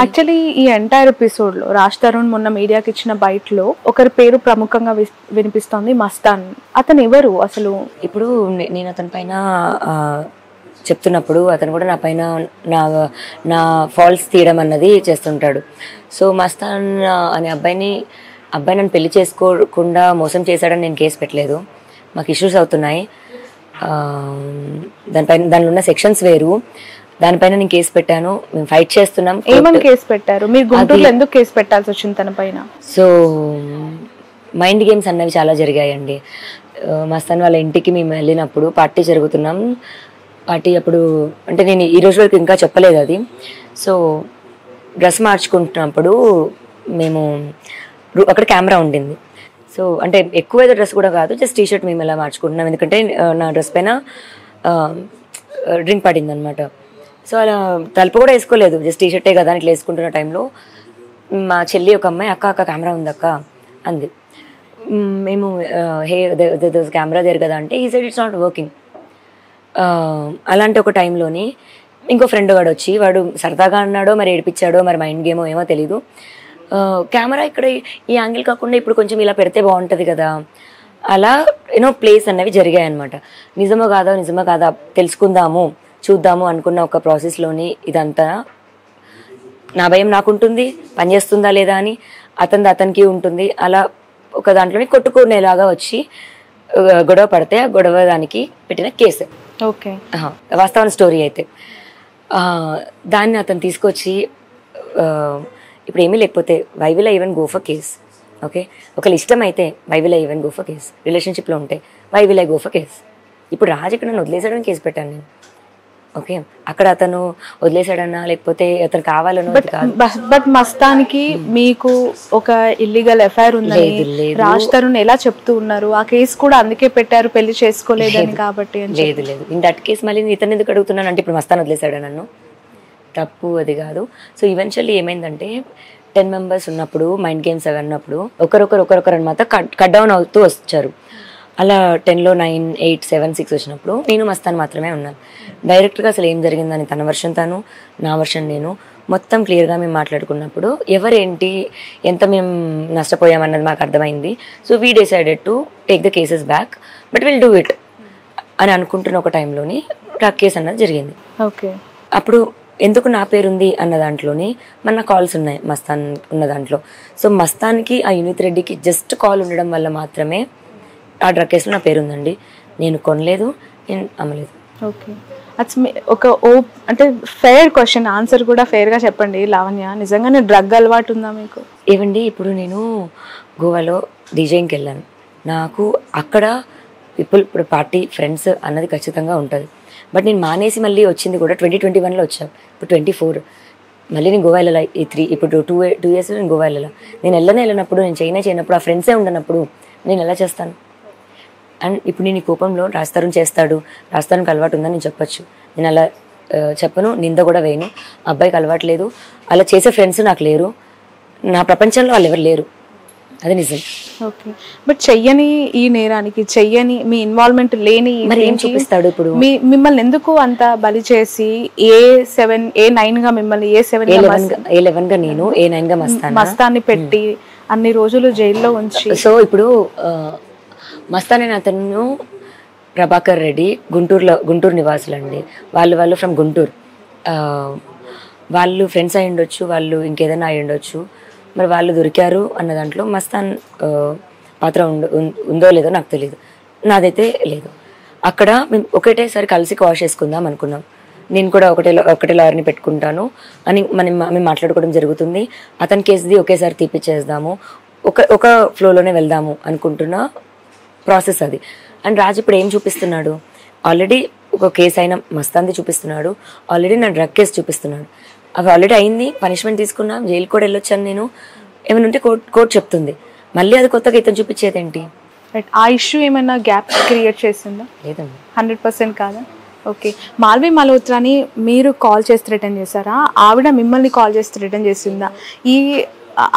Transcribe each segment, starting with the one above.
Actually ఈ entire episode లో రాజ్ తరుణ్ మొన్న మీడియాకి ఇచ్చిన బైట్ లో ఒకరి పేరు ప్రముఖంగా వినిపిస్తోంది, మస్తాన్. అతను ఎవరు అసలు? ఇప్పుడు నేను అతని పైన చెప్తున్నప్పుడు అతను కూడా నా పైన నా ఫాల్స్ తీయడం అన్నది చేస్తుంటాడు. సో మస్తాన్ అనే అబ్బాయి నన్ను పెళ్లి చేసుకోకుండా మోసం చేశాడని నేను కేసు పెట్టలేదు. మాకు ఇష్యూస్ అవుతున్నాయి, దానిలో ఉన్న సెక్షన్స్ వేరు. దానిపైన నేను కేసు పెట్టాను, మేము ఫైట్ చేస్తున్నాం. ఏమని కేసు పెట్టారు మీరు? గుంటూరులో ఎందుకు కేసు పెట్టాల్సి వచ్చింది తన పైన? సో మైండ్ గేమ్స్ అన్నవి చాలా జరిగాయండి. మస్తాన్ వాళ్ళ ఇంటికి మేము వెళ్ళినప్పుడు పార్టీ జరుగుతున్నాం. పార్టీ అప్పుడు అంటే నేను ఈ రోజు వరకు ఇంకా చెప్పలేదు అది. సో డ్రెస్ మార్చుకుంటున్నప్పుడు మేము అక్కడ కెమెరా ఉండింది. సో అంటే ఎక్కువ డ్రెస్ కూడా కాదు, జస్ట్ టీషర్ట్ మేము ఎలా మార్చుకుంటున్నాం, ఎందుకంటే నా డ్రెస్ పైన డ్రింక్ పడింది అనమాట. సో అలా తలుపు కూడా వేసుకోలేదు, జస్ట్ టీషర్టే కదా ఇట్లా వేసుకుంటున్న టైంలో మా చెల్లి ఒక అమ్మాయి అక్క కెమెరా ఉంది అక్క అంది. మేము హే కెమెరా దేర్ కదా అంటే ఈ సైడ్ ఇట్స్ నాట్ వర్కింగ్. అలాంటి ఒక టైంలోని ఇంకో ఫ్రెండ్ వాడు వచ్చి, వాడు సరదాగా అన్నాడో మరి ఏడిపించాడో మరి మైండ్ గేమో ఏమో తెలీదు, కెమెరా ఇక్కడ ఈ యాంగిల్ కాకుండా ఇప్పుడు కొంచెం ఇలా పెడితే బాగుంటుంది కదా, అలా ప్లేస్ అన్నవి జరిగాయి అనమాట. నిజమో కాదా తెలుసుకుందాము చూద్దాము అనుకున్న ఒక ప్రాసెస్లోని ఇదంతా నా భయం నాకుంటుంది, పనిచేస్తుందా లేదా అని, అతనికి ఉంటుంది. అలా ఒక దాంట్లోని కొట్టుకునేలాగా వచ్చి గొడవ పడితే ఆ గొడవ దానికి పెట్టిన కేసు. ఓకే, వాస్తవానికి స్టోరీ అయితే దాన్ని అతను తీసుకొచ్చి ఇప్పుడు ఏమీ లేకపోతే why will I even go for case. Okay, ఒకళ్ళు ఇష్టం అయితే why will I even go for case. రిలేషన్షిప్లో ఉంటే why will I go for case. ఇప్పుడు రాజు ఇక్కడ నన్ను వదిలేసాడని కేసు పెట్టాను నేను. ఓకే, అక్కడ అతను వదిలేసాడన్నా లేకపోతే అతను కావాలనో కాదు. బట్ మస్తానికి మీకు ఒక ఇల్లీగల్ ఎఫ్ఐఆర్ ఉందని రాజ్ తరుణ్ ఎలా చెప్తూ ఉన్నారు? ఆ కేసు కూడా అందుకే పెట్టారు, పెళ్లి చేసుకోలేదని కాబట్టి. లేదు ఇన్ దట్ కేసు మళ్ళీ ఇతను ఎందుకు అడుగుతున్నాను అంటే ఇప్పుడు మస్తాన్ వదిలేసాడు నన్ను, తప్పు అది కాదు. సో ఈవెన్చువల్లీ ఏమైందంటే 10 members ఉన్నప్పుడు మైండ్ గేమ్స్ అవి అన్నప్పుడు ఒకరొకరు అనమాట కట్ డౌన్ అవుతూ వచ్చారు. అలా 10లో 9, 8, 7, 6 వచ్చినప్పుడు నేను మస్తాన్ మాత్రమే ఉన్నాను. డైరెక్ట్గా అసలు ఏం జరిగిందని తన వర్షన్ తను, నా వర్షన్ నేను, మొత్తం క్లియర్గా మేము మాట్లాడుకున్నప్పుడు ఎవరేంటి ఎంత మేము నష్టపోయామన్నది మాకు అర్థమైంది. So we decided to take the cases back, but will do it అని అనుకుంటున్న ఒక టైంలోని డ్రగ్ కేసు అన్నది జరిగింది. ఓకే, అప్పుడు ఎందుకు నా పేరుంది అన్న దాంట్లోని మన కాల్స్ ఉన్నాయి మస్తాన్ ఉన్న దాంట్లో. సో మస్తాన్కి ఆ యూనిత్ రెడ్డికి జస్ట్ కాల్ ఉండడం వల్ల మాత్రమే ఆ డ్రగ్ కేసులో నా పేరు ఉందండి. నేను కొనలేదు, నేను అమ్మలేదు. ఓకే, ఒక అంటే ఫెయిర్ క్వశ్చన్, ఆన్సర్ కూడా ఫెయిర్గా చెప్పండి లావణ్య. నిజంగానే డ్రగ్ అలవాటు ఉందా మీకు? ఏవండి, ఇప్పుడు నేను గోవాలో డీజేయింగ్కి వెళ్ళాను. నాకు అక్కడ ఇప్పుడు పార్టీ ఫ్రెండ్స్ అన్నది ఖచ్చితంగా ఉంటుంది. బట్ నేను మానేసి మళ్ళీ వచ్చింది కూడా 2021లో వచ్చాను. ఇప్పుడు 24 మళ్ళీ నేను గోవా వెళ్ళాలి. ఇప్పుడు 2 years నేను గోవా వెళ్ళాలి. నేను వెళ్ళినప్పుడు, నేను చేయనప్పుడు, ఆ ఫ్రెండ్సే ఉండనప్పుడు నేను ఎలా చేస్తాను? అండ్ ఇప్పుడు నేను ఈ కోపంలో రాజ్ తరుణ్ చేస్తాడు, రాజ్ తరుణ్కి అలవాటు ఉందని నేను చెప్పచ్చు. నేను అలా చెప్పను, నింద కూడా వేయను. అబ్బాయికి అలవాటు లేదు, అలా చేసే ఫ్రెండ్స్ నాకు లేరు, నా ప్రపంచంలో వాళ్ళు ఎవరు లేరు, అది నిజం. ఓకే, బట్ చెయ్యని ఈ నేరానికి చెయ్యని మీ ఇన్వాల్వ్మెంట్ లేని మరి ఏం చూపిస్తాడు? ఇప్పుడు మిమ్మల్ని ఎందుకు అంత బలి చేసి A9 గా మిమ్మల్ని A11 గా నేను A9 గా మస్తాన్ని పెట్టి అన్ని రోజులు జైల్లో ఉంచి. సో ఇప్పుడు మస్తాన్ అనే అతను ప్రభాకర్ రెడ్డి గుంటూరు నివాసులండి. వాళ్ళు ఫ్రమ్ గుంటూరు. వాళ్ళు ఫ్రెండ్స్ అయి ఉండొచ్చు, వాళ్ళు ఇంకేదైనా అయి ఉండొచ్చు. మరి వాళ్ళు దొరికారు అన్న దాంట్లో మస్తాన్ పాత్ర ఉందో లేదో నాకు తెలియదు, నాదైతే లేదు. అక్కడ మేము ఒకటేసారి కలిసి వాష్ చేసుకుందాం అనుకున్నాం. నేను కూడా ఒకటే లాయర్ని పెట్టుకుంటాను అని మేము మాట్లాడుకోవడం జరుగుతుంది. అతని కేసుది ఒకేసారి తీపిచ్చేద్దాము, ఒక ఫ్లోలోనే వెళ్దాము అనుకుంటున్న ప్రాసెస్ అది. అండ్ రాజు ఇప్పుడు ఏం చూపిస్తున్నాడు? ఆల్రెడీ ఒక కేసు అయినా మస్తాన్ది చూపిస్తున్నాడు, ఆల్రెడీ నా డ్రగ్ కేసు చూపిస్తున్నాడు. అవి ఆల్రెడీ అయింది, పనిష్మెంట్ తీసుకున్నాం, జైలు కూడా వెళ్ళొచ్చాను నేను. ఏమైనా ఉంటే కోర్టు చెప్తుంది, మళ్ళీ అది కొత్తగా ఇతను చూపించేది ఏంటి? ఆ ఇష్యూ ఏమైనా గ్యాప్ క్రియేట్ చేసిందా? లేదండి, 100% కాదా? ఓకే, మాల్వి మల్హోత్రాని మీరు కాల్ చేసి రిటర్న్ చేశారా? ఆవిడ మిమ్మల్ని కాల్ చేసి రిటర్న్ చేసిందా? ఈ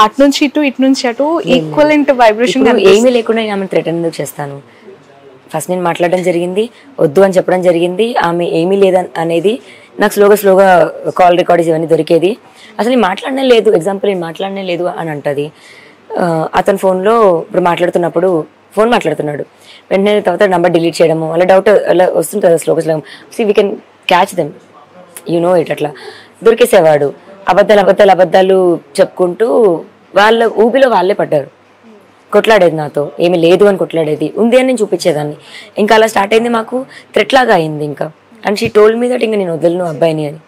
అటు నుంచి అటు ఈక్వలెంట్ వైబ్రేషన్ ఏమీ లేకుండా నేను ఆమెను రిటర్న్ ఎందుకు చేస్తాను? ఫస్ట్ నేను మాట్లాడడం జరిగింది, వద్దు అని చెప్పడం జరిగింది. ఆమె ఏమీ లేదని అనేది నాకు స్లోగా కాల్ రికార్డింగ్స్ ఇవన్నీ దొరికేది. అసలు నేను మాట్లాడనే లేదు, ఎగ్జాంపుల్ నేను మాట్లాడనే లేదు అని అంటది. అతని ఫోన్లో ఇప్పుడు మాట్లాడుతున్నప్పుడు ఫోన్ మాట్లాడుతున్నాడు, వెంటనే తర్వాత నెంబర్ డిలీట్ చేయడము, అలా డౌట్ అలా వస్తుంది కదా స్లోగా. C we can catch them, it అట్లా దొరికేసేవాడు. అబద్ధాలు చెప్పుకుంటూ వాళ్ళ ఊబిలో వాళ్ళే పడ్డారు. కొట్లాడేది నాతో, ఏమి లేదు అని కొట్లాడేది, ఉంది అని నేను చూపించేదాన్ని. ఇంకా అలా స్టార్ట్ అయింది, మాకు థ్రెట్ లాగా అయింది ఇంకా. And she told me that ఇంకా నేను వదలను అబ్బాయిని అని.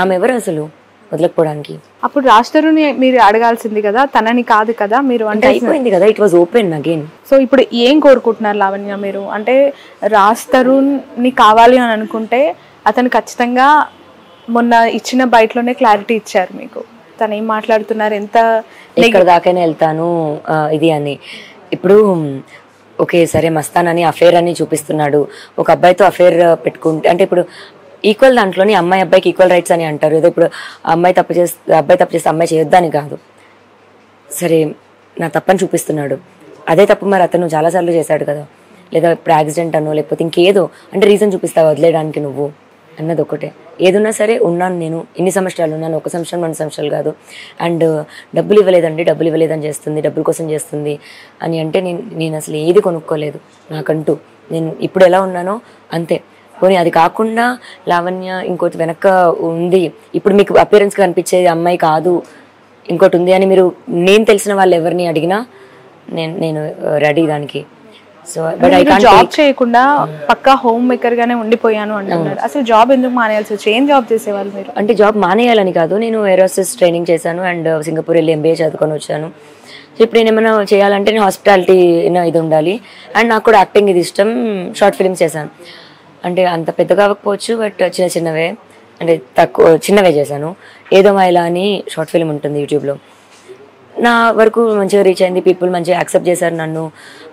ఆమె ఎవరు అసలు వదలకపోవడానికి? అప్పుడు రాజ్ తరుణ్ మీరు అడగాల్సింది కదా, తనని కాదు కదా మీరు, అంటే అయిపోయింది కదా, it was open again. So ఇప్పుడు ఏం కోరుకుంటున్నారు లావణ్య మీరు? అంటే రాజ్ తరుణ్ ని కావాలి అని అనుకుంటే అతను ఖచ్చితంగా మొన్న ఇచ్చిన బయటలోనే క్లారిటీ ఇచ్చారు మీకు, తను ఏం మాట్లాడుతున్నారు, ఎంత ఎక్కడ దాకైనా వెళ్తాను ఇది అని. ఇప్పుడు ఓకే సరే మస్తాన్ అఫేర్ అని చూపిస్తున్నాడు, ఒక అబ్బాయితో అఫేర్ పెట్టుకుంటే అంటే ఇప్పుడు ఈక్వల్ దాంట్లోని అమ్మాయి అబ్బాయికి ఈక్వల్ రైట్స్ అని అంటారు. ఏదో ఇప్పుడు అబ్బాయి తప్పు చేస్తే అమ్మాయి చేయొద్దని కాదు. సరే నా తప్పని చూపిస్తున్నాడు, అదే తప్పు మరి అతను చాలాసార్లు చేశాడు కదా, లేదా ఇప్పుడు యాక్సిడెంట్ అనో లేకపోతే ఇంకేదో అంటే రీజన్ చూపిస్తావు వదిలేయడానికి నువ్వు అన్నది ఒకటే. ఏదున్నా సరే ఉన్నాను నేను, ఇన్ని సంవత్సరాలు ఉన్నాను, 1 సంవత్సరం 2 సంవత్సరాలు కాదు. అండ్ డబ్బులు ఇవ్వలేదని చేస్తుంది, డబ్బుల కోసం చేస్తుంది అని అంటే నేను అసలు ఏది కొనుక్కోలేదు నాకంటూ. నేను ఇప్పుడు ఎలా ఉన్నానో అంతే. పోనీ అది కాకుండా లావణ్య ఇంకోటి వెనక ఉంది, ఇప్పుడు మీకు అపియరెన్స్ కనిపించేది అమ్మాయి కాదు ఇంకోటి ఉంది అని మీరు నేను తెలిసిన వాళ్ళు ఎవరిని అడిగినా నేను రెడీ దానికి. So but I can't job చేయకుండా పక్కా హోమ్ మేకర్ గానే ఉండిపోయాను అంటున్నారు. అసలు జాబ్ ఎందుకు మానేయాల్సి వచ్చి? ఏం జాబ్ చేసేవాళ్ళు మీరు? అంటే జాబ్ మానేయాలని కాదు, నేను ఏరోసిస్ ట్రైనింగ్ చేశాను అండ్ సింగపూర్ వెళ్ళి MBA చదువుకొని వచ్చాను. సో ఇప్పుడు నేను ఏమైనా చేయాలంటే నేను హాస్పిటాలిటీ ఇది ఉండాలి. అండ్ నాకు కూడా యాక్టింగ్ ఇది ఇష్టం, షార్ట్ ఫిల్మ్స్ చేశాను. అంటే అంత పెద్ద కాకపోవచ్చు బట్ చిన్నవే, అంటే చిన్నవే చేశాను. ఏదో మైలా అని షార్ట్ ఫిల్మ్ ఉంటుంది యూట్యూబ్లో, నా వరకు మంచిగా రీచ్ అయింది, పీపుల్ మంచిగా యాక్సెప్ట్ చేశారు నన్ను.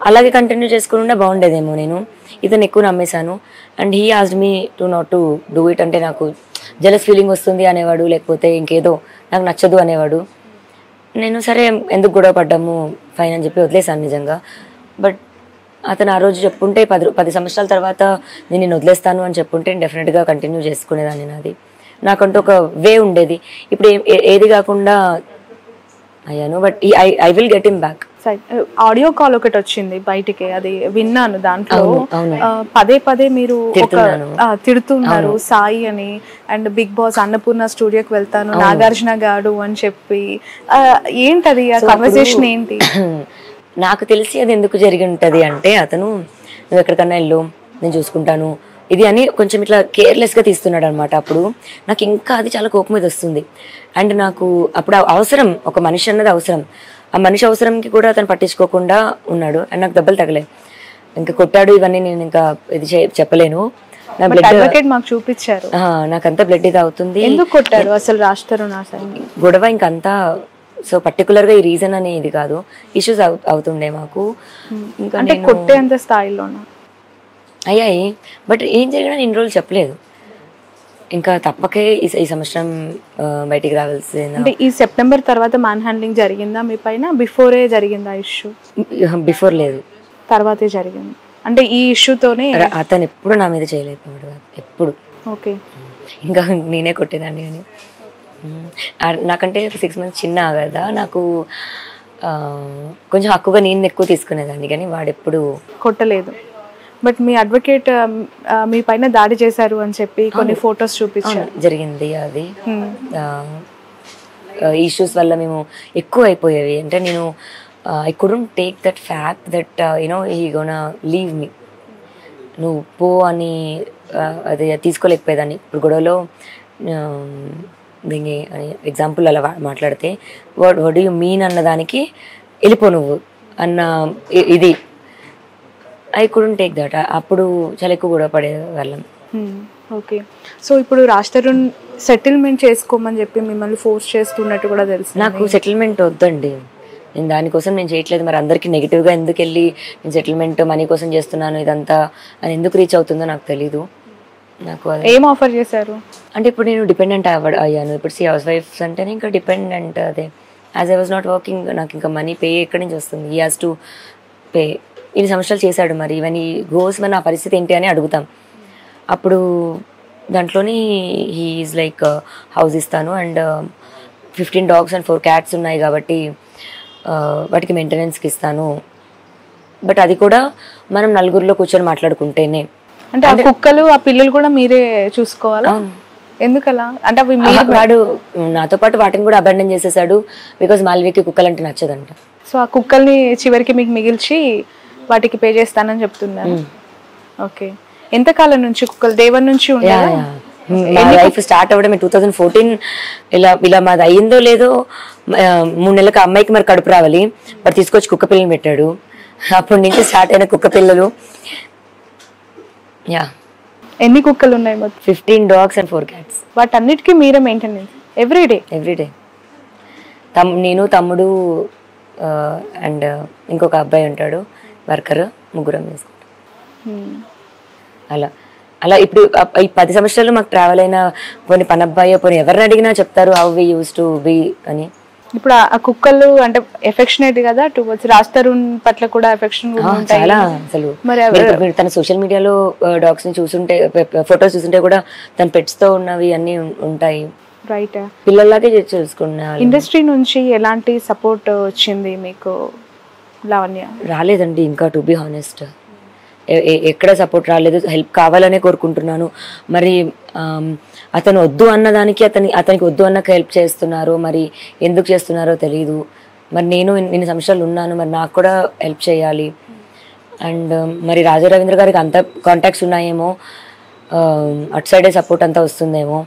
అలాగే కంటిన్యూ చేసుకుని బాగుండేదేమో. నేను ఇతను ఎక్కువ నమ్మేశాను and he asked me to not to do it. అంటే నాకు జెలస్ ఫీలింగ్ వస్తుంది అనేవాడు, లేకపోతే ఇంకేదో నాకు నచ్చదు అనేవాడు. నేను సరే ఎందుకు గొడవ పడ్డాము ఫైన్ అని చెప్పి వదిలేశాను నిజంగా. బట్ అతను ఆ రోజు చెప్పుంటే 10 సంవత్సరాల తర్వాత నేను వదిలేస్తాను అని చెప్పుంటే డెఫినెట్గా కంటిన్యూ చేసుకునేదాన్ని. నాది నాకంటూ ఒక వే ఉండేది. ఇప్పుడు ఏది కాకుండా అయ్యాను, but I will get him back. Audio call ఒకటి వచ్చింది బయటికి, అది విన్నాను. దాంట్లో పదే మీరు తిడుతున్నారు సాయి అని, అండ్ బిగ్ బాస్ అన్నపూర్ణ స్టూడియోకి వెళ్తాను నాగార్జున గాడు అని చెప్పి. ఏంటది ఆ కన్వర్సేషన్ ఏంటి? నాకు తెలిసి అది ఎందుకు జరిగి ఉంటది అంటే, అతను నువ్వు ఎక్కడికన్నా వెళ్ళు నేను చూసుకుంటాను ఇది అని కొంచెం ఇట్లా కేర్లెస్గా తీస్తున్నాడు అనమాట. అప్పుడు నాకు ఇంకా అది చాలా కోపం మీద వస్తుంది. అండ్ నాకు అప్పుడు అవసరం, ఒక మనిషి అన్నది అవసరం. ఆ మనిషి అవసరంకి కూడా అతను పట్టించుకోకుండా ఉన్నాడు. అండ్ నాకు దెబ్బలు తగలే, ఇంకా కొట్టాడు ఇవన్నీ నేను ఇంకా ఇది చెప్పలేను. నా బ్లడ్ మాకు చూపించారు, నాకంతా బ్లడ్ ఇది అవుతుంది. ఎందుకు కొట్టారు అసలు రాజ్ తరుణ్? గొడవ ఇంకంతా. సో పర్టికులర్గా ఈ రీజన్ అనేది కాదు, ఇష్యూస్ అవుతుండే మాకు. ఇంకా కొట్టే అంత స్థాయిలోనా అయ్యాయి. బట్ ఏం జరిగినా ఇన్ని రోజులు చెప్పలేదు. ఇంకా తప్పకే ఈ సంవత్సరం బయటికి రావాల్సింది. అంటే ఈ సెప్టెంబర్ తర్వాత మ్యాన్ హ్యాండ్లింగ్ జరిగిందా మీ పైన? బిఫోరే జరిగిందా ఇష్యూ? బిఫోర్ లేదు, తర్వాతే జరిగింది. అంటే ఈ ఇష్యూతోనే అతను ఎప్పుడు నా మీద చేయలేదు ఎప్పుడు. ఓకే, ఇంకా నేనే కొట్టేదాన్ని. కానీ నాకంటే 6 months చిన్న కదా, నాకు కొంచెం హక్కుగా నేను ఎక్కువ తీసుకునేదాన్ని, కానీ వాడెప్పుడు కొట్టలేదు. బట్ మీ అడ్వకేట్ మీ పైన దాడి చేశారు అని చెప్పి కొన్ని ఫొటోస్ చూపించారు. జరిగింది అది. ఇష్యూస్ వల్ల మేము ఎక్కువ అయిపోయేవి. అంటే నేను I couldn't take that fact that he gonna leave me, నువ్వు పో అని అది తీసుకోలేకపోయేదాన్ని. ఇప్పుడు గొడవలో దీన్ని ఎగ్జాంపుల్ అలా మాట్లాడితే వాట్ డూ యూ మీన్ అన్నదానికి వెళ్ళిపో నువ్వు అన్న ఇది ఐ కుడెంట్ టేక్ దట్. అప్పుడు చాలా ఎక్కువ గొడవ పడే వాళ్ళం. ఓకే, సో ఇప్పుడు రాజ్ తరుణ్ సెటిల్మెంట్ చేసుకోమని చెప్పి మిమ్మల్ని ఫోర్స్ చేస్తున్నట్టు కూడా తెలుసు. నాకు సెటిల్మెంట్ వద్దండి, నేను దానికోసం నేను చేయట్లేదు. మరి అందరికి నెగిటివ్గా ఎందుకు వెళ్ళి నేను సెటిల్మెంట్ మనీ కోసం చేస్తున్నాను ఇదంతా అని ఎందుకు రీచ్ అవుతుందో నాకు తెలీదు. నాకు ఏం ఆఫర్ చేశారు అంటే, ఇప్పుడు నేను డిపెండెంట్ అయ్యాను. ఇప్పుడు హౌస్ వైఫ్స్ అంటేనే ఇంకా డిపెండెంట్. అదే as I was not working, నాకు ఇంకా మనీ పే ఎక్కడి నుంచి వస్తుంది? He has to pay. ఇన్ని సంవత్సరాలు చేశాడు, మరి ఇవన్నీ గోస్ మరి నా పరిస్థితి ఏంటి అని అడుగుతాం. అప్పుడు దాంట్లోని హీఈస్ లైక్ హౌస్ ఇస్తాను అండ్ 15 dogs and 4 cats ఉన్నాయి కాబట్టి వాటికి మెయింటెనెన్స్కి ఇస్తాను. బట్ అది కూడా మనం నలుగురిలో కూర్చొని మాట్లాడుకుంటేనే. అంటే ఆ కుక్కలు ఆ పిల్లలు కూడా మీరే చూసుకోవాలా? ఎందుకలా? అంటే అవి వాడు నాతో పాటు వాటిని కూడా అబాండన్ చేసేసాడు బికాజ్ మాల్వికి కుక్కలు అంటే నచ్చదంట. సో ఆ కుక్కల్ని చివరికి మీకు మిగిల్చి వాటికి పే చేస్తానని చెప్తున్నాను. ఓకే. ఎంతకాలం నుంచి కుక్కలు డే 1 నుంచి ఉండాలి? మా లైఫ్ స్టార్ట్ అవ్వడమే 2014. ఇలా మాది అయ్యిందో లేదో 3 నెలలకు అమ్మాయికి మరి కడుపు రావాలి, వాడు తీసుకొచ్చి కుక్క పిల్లలు పెట్టాడు. అప్పటి నుంచి స్టార్ట్ అయిన కుక్క పిల్లలు. యా. ఎన్ని కుక్కలు ఉన్నాయి మొత్తం? 15 dogs and 4 cats. వాటన్నిటికీ మీరే మెయింటెనెన్స్ ఎవ్రీడే? నేను, తమ్ముడు అండ్ ఇంకొక అబ్బాయి ఉంటాడు వర్కర్, ముగ్గురం చేసుకుంటాం. అలా ఇప్పుడు ఈ 10 సంవత్సరాలు మాకు ట్రావెల్ అయిన పోనీ పనబ్బాయి పోనీ ఎవరిని అడిగినా చెప్తారు how we use to be అని. ఇప్పుడు ఆ కుక్కలు అంటే ఎఫెక్షనేట్ కదా టువర్డ్స్ రాజ్ తరుణ్ పట్ల కూడా ఎఫెక్షన్ ఉంటాయి చాలా. అసలు మీరు తన సోషల్ మీడియాలో డాగ్స్ ని చూసుంటే, ఫొటోస్ చూసుంటే కూడా తన పెట్స్ తో ఉన్నవి అన్ని ఉంటాయి. రైట్. పిల్లల్లాగే చూసుకున్నా. ఇండస్ట్రీ నుంచి ఎలాంటి సపోర్ట్ వచ్చింది మీకు లావణ్య? రాలేదండి ఇంకా, టు బి హానెస్ట్. ఎక్కడ సపోర్ట్ రాలేదు. హెల్ప్ కావాలనే కోరుకుంటున్నాను. మరి అతను వద్దు అన్నదానికి అతనికి వద్దు అన్నకు హెల్ప్ చేస్తున్నారో మరి ఎందుకు చేస్తున్నారో తెలియదు. మరి నేను ఇన్ని సంవత్సరాలు ఉన్నాను, మరి నాకు కూడా హెల్ప్ చేయాలి. అండ్ మరి రాజా రవీంద్ర గారికి అంత కాంటాక్ట్స్ ఉన్నాయేమో, అటు సైడే సపోర్ట్ అంతా వస్తుందేమో.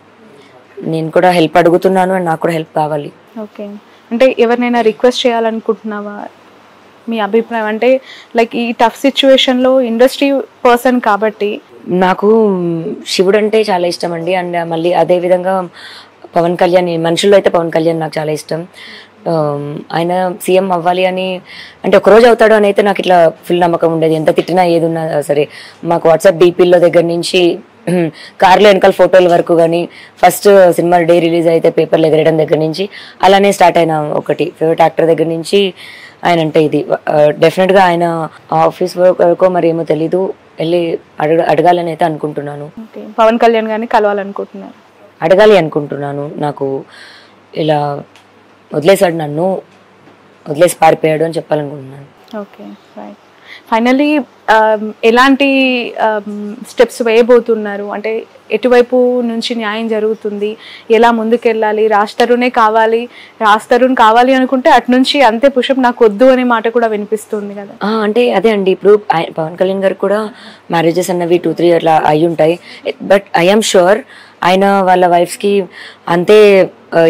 నేను కూడా హెల్ప్ అడుగుతున్నాను అండ్ నాకు కూడా హెల్ప్ కావాలి. ఓకే. అంటే ఎవరినైనా రిక్వెస్ట్ చేయాలనుకుంటున్నావా? మీ అభిప్రాయం అంటే లైక్ ఈ టఫ్ సిచ్యువేషన్లో ఇండస్ట్రీ పర్సన్ కాబట్టి. నాకు శివుడు అంటే చాలా ఇష్టం అండి. అండ్ మళ్ళీ అదే విధంగా పవన్ కళ్యాణ్, మనుషుల్లో అయితే పవన్ కళ్యాణ్ నాకు చాలా ఇష్టం. ఆయన సీఎం అవ్వాలి అని అంటే ఒకరోజు అవుతాడు అని అయితే నాకు ఇట్లా ఫుల్ నమ్మకం ఉండేది. ఎంత తిట్టినా ఏది ఉన్నా సరే. మాకు వాట్సాప్ డీపీల్లో దగ్గర నుంచి కార్లో వెనకాల ఫోటోల వరకు కానీ, ఫస్ట్ సినిమా డే రిలీజ్ అయితే పేపర్లు ఎగరేయడం దగ్గర నుంచి అలానే స్టార్ట్ అయిన ఒకటి ఫేవరెట్ యాక్టర్ దగ్గర నుంచి ఆయన అంటే ఇది డెఫినెట్గా ఆయన ఆఫీస్ వరకు మరి ఏమో తెలీదు, వెళ్ళి అడగాలని అయితే అనుకుంటున్నాను. పవన్ కళ్యాణ్ గారిని కలవాలనుకుంటున్నాను, అడగాలి అనుకుంటున్నాను. నాకు ఇలా వదిలేసాడు, నన్ను వదిలేసి పారిపోయాడు అని చెప్పాలనుకుంటున్నాను. Okay right. ఫైనల్లీ ఎలాంటి స్టెప్స్ వేయబోతున్నారు? అంటే ఎటువైపు నుంచి న్యాయం జరుగుతుంది, ఎలా ముందుకెళ్ళాలి? రాజ్ తరుణే కావాలి, రాజ్ తరుణ్ కావాలి అనుకుంటే అటు నుంచి అంతే పుషప్ నాకు వద్దు అనే మాట కూడా వినిపిస్తుంది కదా. అంటే అదే అండి, ఇప్పుడు పవన్ కళ్యాణ్ గారు కూడా మ్యారేజెస్ అన్నవి 2-3 అట్లా అయి ఉంటాయి. బట్ ఐఎమ్ షూర్ ఆయన వాళ్ళ వైఫ్స్కి అంతే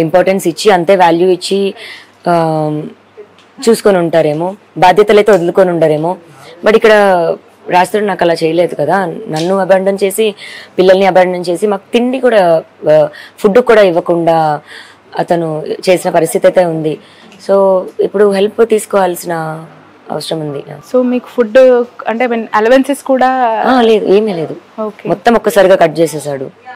ఇంపార్టెన్స్ ఇచ్చి, అంతే వాల్యూ ఇచ్చి చూసుకొని ఉంటారేమో, బాధ్యతలు అయితే వదులుకొని ఉండరేమో. బట్ ఇక్కడ రాజ్ తరుణ్ నాకు అలా చేయలేదు కదా. నన్ను అబాండన్ చేసి, పిల్లల్ని అబాండన్ చేసి, మాకు తిండి కూడా, ఫుడ్ కూడా ఇవ్వకుండా అతను చేసిన పరిస్థితి అయితే ఉంది. సో ఇప్పుడు హెల్ప్ తీసుకోవాల్సిన అవసరం ఉంది. సో మీకు ఫుడ్ అంటే అలవెన్సెస్ కూడా లేదు, ఏమీ లేదు. మొత్తం ఒక్కసారిగా కట్ చేసేసాడు.